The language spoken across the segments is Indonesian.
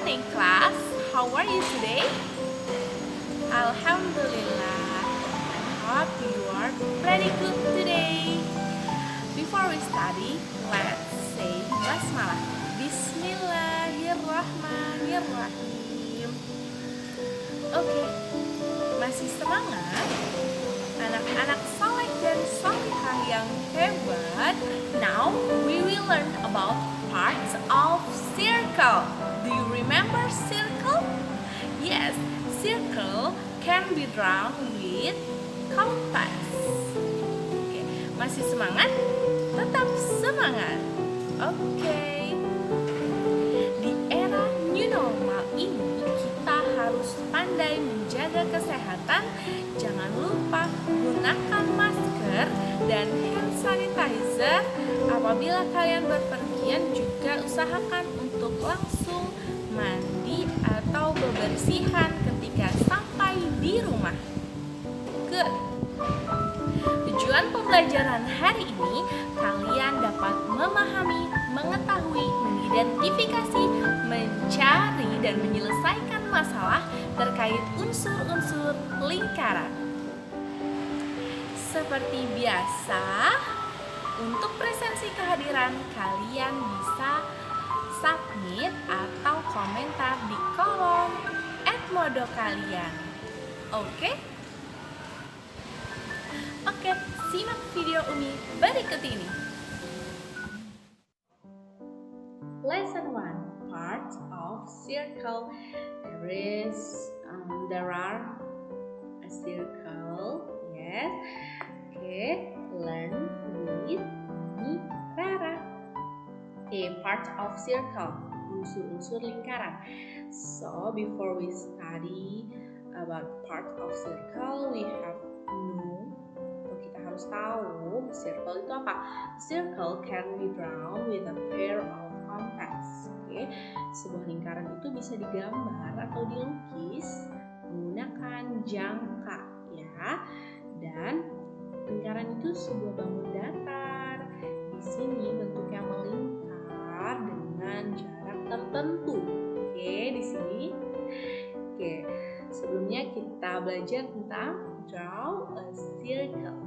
morning, class. How are you today? Alhamdulillah. I hope you are pretty good today. Before we study, let's say basmalah. Bismillahirrahmanirrahim. Oke, masih semangat? Anak-anak saleh dan salihah yang hebat. Now we will learn about parts of circle. Do you remember circle? Yes, circle can be drawn with compass. Oke, masih semangat? Tetap semangat. Oke. Di era new normal ini kita harus pandai menjaga kesehatan. Jangan lupa gunakan masker dan hand sanitizer. Apabila kalian berpergian juga usahakan untuk langsung mandi atau bebersihan ketika sampai di rumah. Good. Tujuan pembelajaran hari ini kalian dapat memahami, mengetahui, mengidentifikasi, mencari dan menyelesaikan masalah terkait unsur-unsur lingkaran. Seperti biasa, untuk presensi kehadiran kalian bisa submit atau komentar di kolom Edmodo kalian. Oke? Oke, simak video Umi berikut ini. Lesson 1, parts of circle. There are a circle. Yes. Okay, learn with me, Rara. Okay, parts of circle. Unsur-unsur lingkaran. So before we study about part of circle, we have kita harus tahu circle itu apa. Circle can be drawn with a pair of compass. Okay, sebuah lingkaran itu bisa digambar atau dilukis menggunakan jangka, ya. Dan lingkaran itu sebuah bangun datar. Di sini bentuknya melingkar dengan jarak tertentu. Oke, di sini. Oke, sebelumnya kita belajar tentang draw a circle.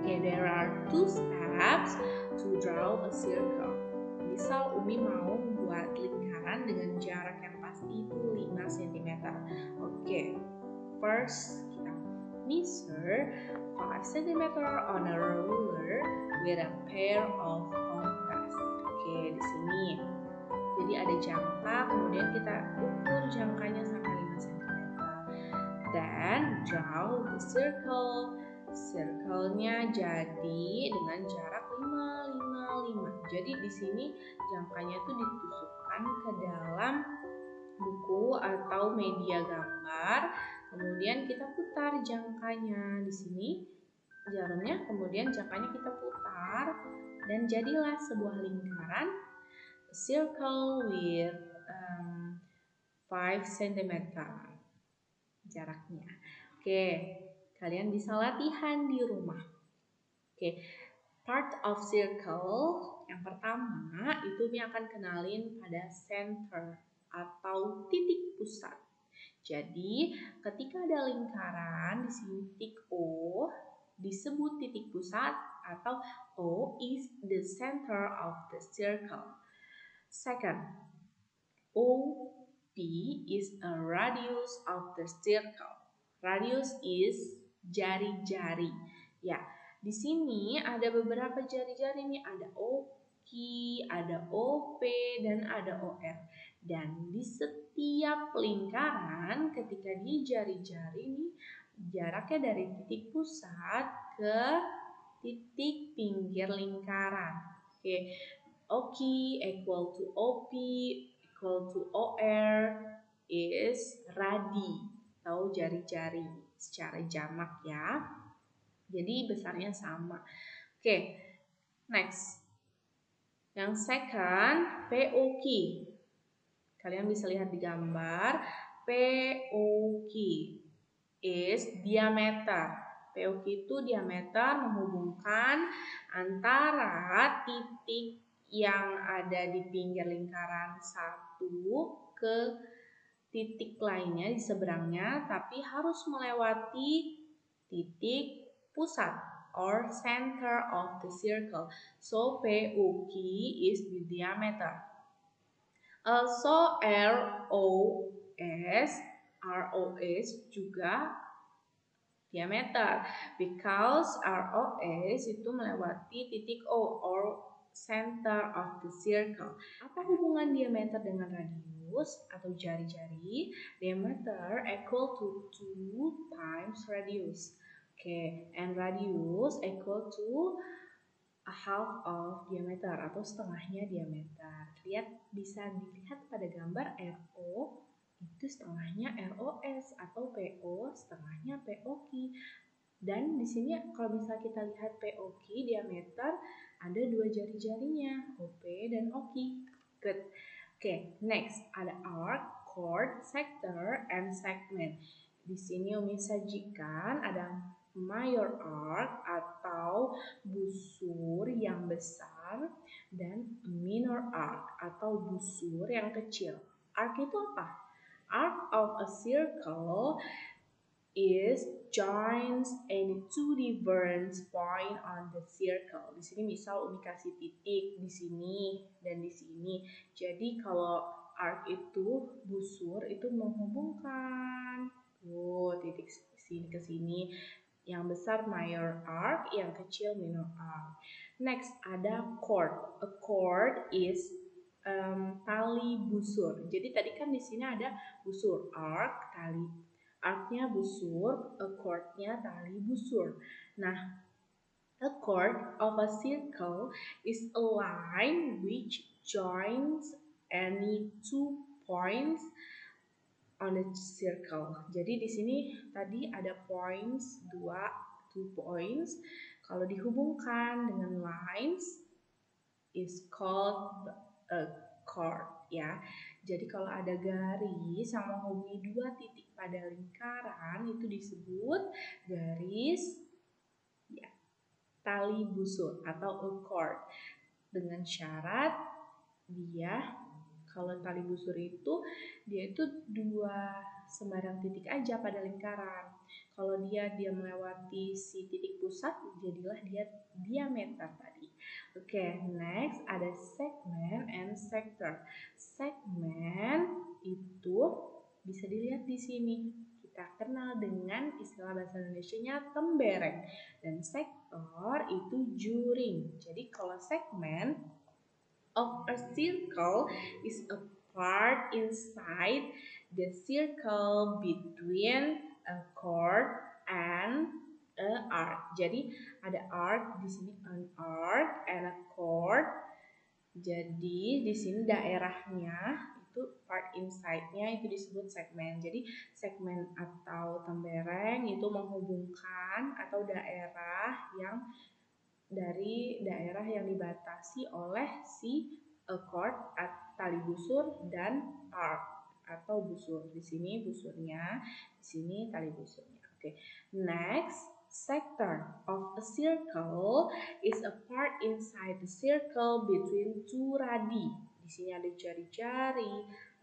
Okay, there are 2 steps to draw a circle. Misal Umi mau buat lingkaran dengan jarak yang pasti itu 5 cm. Okay, first kita measure 5 cm on a ruler with a pair of compass. Okay, di sini. Jadi ada jangka, kemudian kita ukur jangkanya sampai 5 cm. Then draw the circle. Circle-nya jadi dengan jarak 5. Jadi di sini jangkanya itu ditusukkan ke dalam buku atau media gambar. Kemudian kita putar jangkanya di sini, jarumnya, kemudian jangkanya kita putar dan jadilah sebuah lingkaran, a circle with 5 cm jaraknya. Oke, kalian bisa latihan di rumah. Oke, part of circle yang pertama itu Umi akan kenalin pada center atau titik pusat. Jadi, ketika ada lingkaran di sini titik O disebut titik pusat atau O is the center of the circle. Second, OP is a radius of the circle. Radius is jari-jari. Ya, di sini ada beberapa jari-jari nih, ada OQ, ada OP, dan ada OR. Dan di setiap lingkaran ketika di jari-jari ini jaraknya dari titik pusat ke titik pinggir lingkaran. Oke, OQ equal to OP equal to OR is radi atau jari-jari secara jamak, ya. Jadi besarnya sama. Oke, next. Yang second, POQ. Kalian bisa lihat di gambar, POQ is diameter. POQ itu diameter menghubungkan antara titik yang ada di pinggir lingkaran 1 satu ke titik lainnya di seberangnya, tapi harus melewati titik pusat or center of the circle. So POQ is the diameter. Also ROS juga diameter, because ROS itu melewati titik O or center of the circle. Apa hubungan diameter dengan radius atau jari-jari? Diameter equal to 2 times radius. Okay, and radius equal to a half of diameter atau setengahnya diameter. Bisa dilihat pada gambar RO itu setengahnya ROS atau PO setengahnya POQ. Dan di sini kalau misalnya kita lihat POQ diameter ada dua jari-jarinya, OP dan OQ. Good. Oke, next ada arc, chord, sector, and segment. Di sini Umi sajikan ada major arc atau busur yang besar dan minor arc atau busur yang kecil. Arc itu apa? Arc of a circle is joins any two different point on the circle. Di sini misal Umi kasih titik di sini dan di sini. Jadi kalau arc itu busur itu menghubungkan titik sini ke sini. Yang besar major arc, yang kecil minor arc. Next ada chord. A chord is tali busur. Jadi tadi kan di sini ada busur, arc, tali. Arc-nya busur, a chord-nya tali busur. Nah, a chord of a circle is a line which joins any two points on a circle. Jadi di sini tadi ada points, two points. Kalau dihubungkan dengan lines is called a chord ya. Jadi kalau ada garis yang menghubungi dua titik pada lingkaran itu disebut garis ya, tali busur atau a chord. Dengan syarat dia kalau tali busur itu dia itu dua sembarang titik aja pada lingkaran. Kalau dia melewati si titik pusat, jadilah dia diameter tadi. Oke, next ada segment and sector. Segment itu bisa dilihat di sini. Kita kenal dengan istilah bahasa Indonesianya tembereng. Dan sektor itu juring. Jadi kalau segment of a circle is a part inside the circle between a chord and a arc. Jadi ada arc di sini, an arc and a chord. Jadi di sini daerahnya itu part inside-nya itu disebut segmen. Jadi segmen atau tembereng itu menghubungkan atau daerah yang dari daerah yang dibatasi oleh si chord, tali busur dan arc atau busur. Di sini busurnya, di sini tali busurnya. Oke. Next, sector of a circle is a part inside the circle between two radii. Di sini ada jari-jari,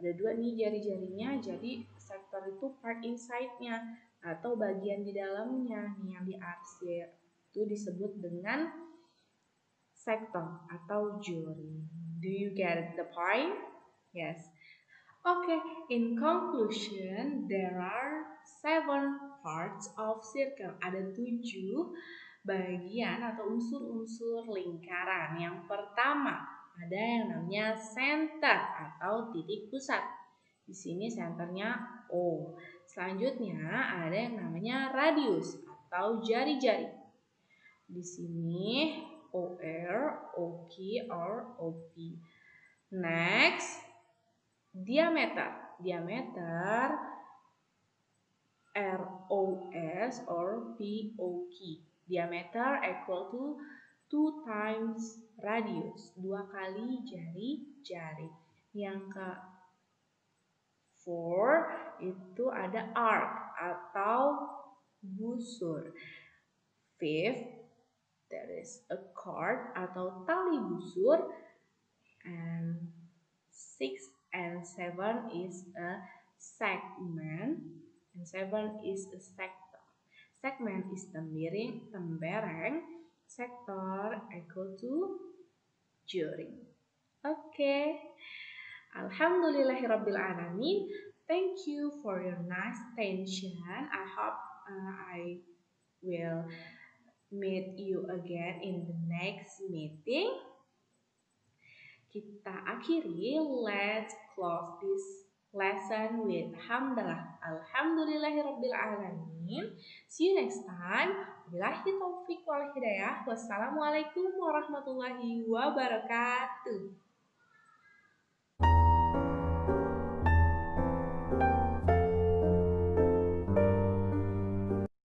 ada dua nih jari-jarinya. Jadi sektor itu part inside-nya atau bagian di dalamnya nih yang diarsir. Itu disebut dengan sektor atau juri. Do you get the point? Yes. Okay, in conclusion, there are 7 parts of circle. Ada 7 bagian atau unsur-unsur lingkaran. Yang pertama, ada yang namanya center atau titik pusat. Di sini senternya O. Selanjutnya ada yang namanya radius atau jari-jari. Di sini OR, OQ, or OP. Next, diameter. Diameter ROS or POQ. Diameter equal to 2 times radius. 2 kali jari-jari. Yang ke 4 itu ada arc atau busur. Fifth, there is a chord atau tali busur. And 6 and 7 is a segment, and 7 is a sector. Segment is tembereng, sector equal to juring. Okay. Alhamdulillahirabbil alamin. Thank you for your nice attention. I hope I will meet you again in the next meeting. Kita akhiri, let's close this lesson with hamdalah. Alhamdulillahirabbil alamin. See you next time. Billahi taufik wal hidayah. Wassalamualaikum warahmatullahi wabarakatuh.